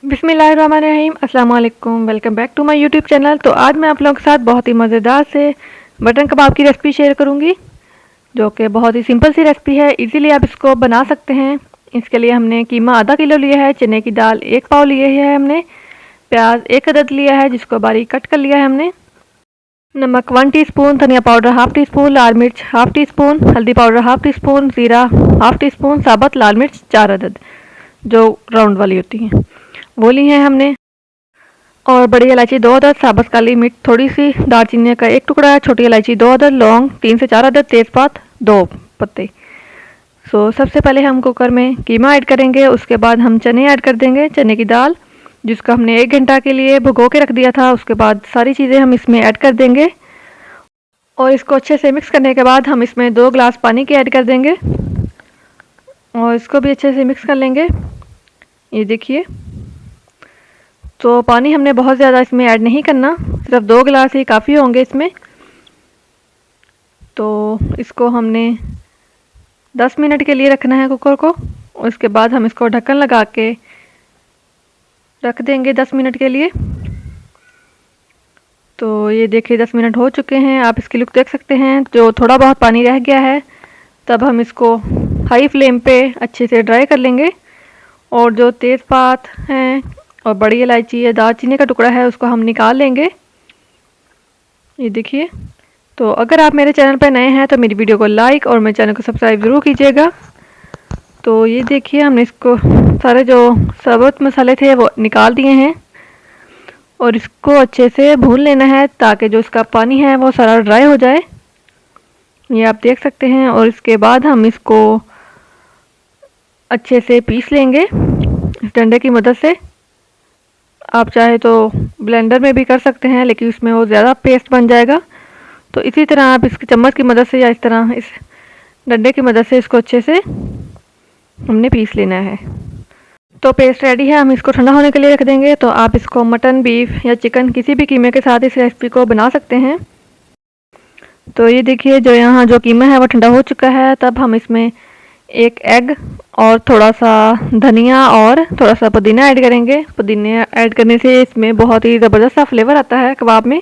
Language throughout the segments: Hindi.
बिस्मिल्लाहिर्रहमानिर्रहीम, अस्सलाम वालेकुम। Welcome back to my YouTube channel. तो आज मैं आप लोगों के साथ बहुत ही मज़ेदार से मटन कबाब की रेसिपी शेयर करूंगी, जो कि बहुत ही सिंपल सी रेसिपी है। इजीली आप इसको बना सकते हैं। इसके लिए हमने कीमा आधा किलो लिया है, चने की दाल 1 पाव लिए है हमने, प्याज 1 अदद लिया है जिसको बारीक कट कर लिया है हमने, नमक 1 टीस्पून, धनिया पाउडर हाफ टी स्पून, लाल मिर्च हाफ टी स्पून, हल्दी पाउडर हाफ टी स्पून, ज़ीरा हाफ टी स्पून, साबुत लाल मिर्च 4 अदद जो राउंड वाली होती हैं वो ली है हमने, और बड़ी इलायची 2 अदद, साबुत काली मिर्च थोड़ी सी, दालचीनी का 1 टुकड़ा, छोटी इलायची 2 अदद, लौंग 3 से 4 अदद, तेज़पात 2 पत्ते। सबसे पहले हम कुकर में कीमा ऐड करेंगे, उसके बाद हम चने ऐड कर देंगे, चने की दाल जिसको हमने 1 घंटा के लिए भिगो के रख दिया था। उसके बाद सारी चीज़ें हम इसमें ऐड कर देंगे और इसको अच्छे से मिक्स करने के बाद हम इसमें 2 गिलास पानी के ऐड कर देंगे और इसको भी अच्छे से मिक्स कर लेंगे। ये देखिए, तो पानी हमने बहुत ज़्यादा इसमें ऐड नहीं करना, सिर्फ 2 गिलास ही काफ़ी होंगे इसमें। तो इसको हमने 10 मिनट के लिए रखना है कुकर को, और उसके बाद हम इसको ढक्कन लगा के रख देंगे 10 मिनट के लिए। तो ये देखिए 10 मिनट हो चुके हैं, आप इसकी लुक देख सकते हैं। जो थोड़ा बहुत पानी रह गया है तब हम इसको हाई फ्लेम पे अच्छे से ड्राई कर लेंगे, और जो तेज़पात हैं और बड़ी इलायची या दालचीनी का टुकड़ा है उसको हम निकाल लेंगे। ये देखिए, तो अगर आप मेरे चैनल पर नए हैं तो मेरी वीडियो को लाइक और मेरे चैनल को सब्सक्राइब ज़रूर कीजिएगा। तो ये देखिए, हमने इसको सारे जो साबुत मसाले थे वो निकाल दिए हैं और इसको अच्छे से भून लेना है ताकि जो इसका पानी है वो सारा ड्राई हो जाए। ये आप देख सकते हैं, और इसके बाद हम इसको अच्छे से पीस लेंगे इस डंडे की मदद से। आप चाहे तो ब्लेंडर में भी कर सकते हैं, लेकिन उसमें वो ज़्यादा पेस्ट बन जाएगा। तो इसी तरह आप इसकी चम्मच की मदद से या इस तरह इस डंडे की मदद से इसको अच्छे से हमने पीस लेना है। तो पेस्ट रेडी है, हम इसको ठंडा होने के लिए रख देंगे। तो आप इसको मटन, बीफ या चिकन किसी भी कीमे के साथ इस रेसिपी को बना सकते हैं। तो ये देखिए, जो कीमा है वो ठंडा हो चुका है। तब हम इसमें 1 एग और थोड़ा सा धनिया और थोड़ा सा पुदीना ऐड करेंगे। पुदीना ऐड करने से इसमें बहुत ही ज़बरदस्त सा फ्लेवर आता है कबाब में।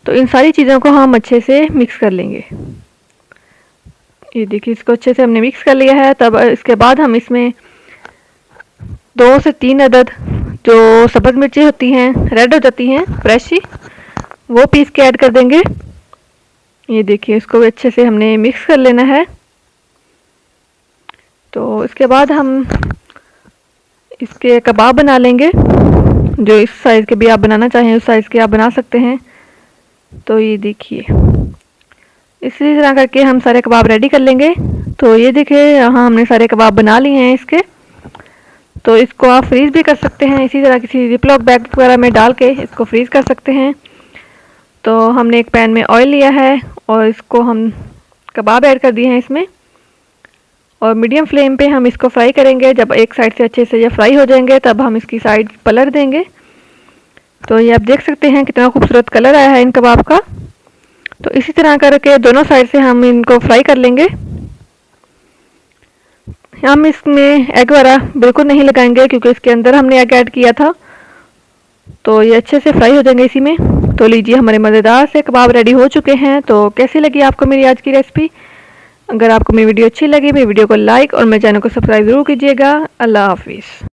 तो इन सारी चीज़ों को हम अच्छे से मिक्स कर लेंगे। ये देखिए, इसको अच्छे से हमने मिक्स कर लिया है। तब इसके बाद हम इसमें 2 से 3 अदद जो सब्ज़ मिर्ची होती हैं, रेड हो जाती हैं फ्रेश ही, वो पीस के ऐड कर देंगे। ये देखिए, इसको भी अच्छे से हमने मिक्स कर लेना है। तो इसके बाद हम इसके कबाब बना लेंगे, जो इस साइज़ के भी आप बनाना चाहें उस साइज़ के आप बना सकते हैं। तो ये देखिए, इसी तरह करके हम सारे कबाब रेडी कर लेंगे। तो ये देखिए, यहाँ हमने सारे कबाब बना लिए हैं इसके। तो इसको आप फ्रीज़ भी कर सकते हैं, इसी तरह किसी जिपलॉक बैग वगैरह में डाल के इसको फ्रीज़ कर सकते हैं। तो हमने एक पैन में ऑयल लिया है और इसको हम कबाब ऐड कर दिए हैं इसमें, और मीडियम फ्लेम पे हम इसको फ्राई करेंगे। जब एक साइड से अच्छे से ये फ्राई हो जाएंगे तब हम इसकी साइड पलट देंगे। तो ये आप देख सकते हैं कितना खूबसूरत कलर आया है इन कबाब का। तो इसी तरह करके दोनों साइड से हम इनको फ्राई कर लेंगे। हम इसमें एग वगैरह बिल्कुल नहीं लगाएंगे क्योंकि इसके अंदर हमने एग ऐड किया था। तो ये अच्छे से फ्राई हो जाएंगे इसी में। तो लीजिए, हमारे मज़ेदार से कबाब रेडी हो चुके हैं। तो कैसी लगी आपको मेरी आज की रेसिपी? अगर आपको मेरी वीडियो अच्छी लगी, मेरी वीडियो को लाइक और मेरे चैनल को सब्सक्राइब ज़रूर कीजिएगा। अल्लाह हाफिज़।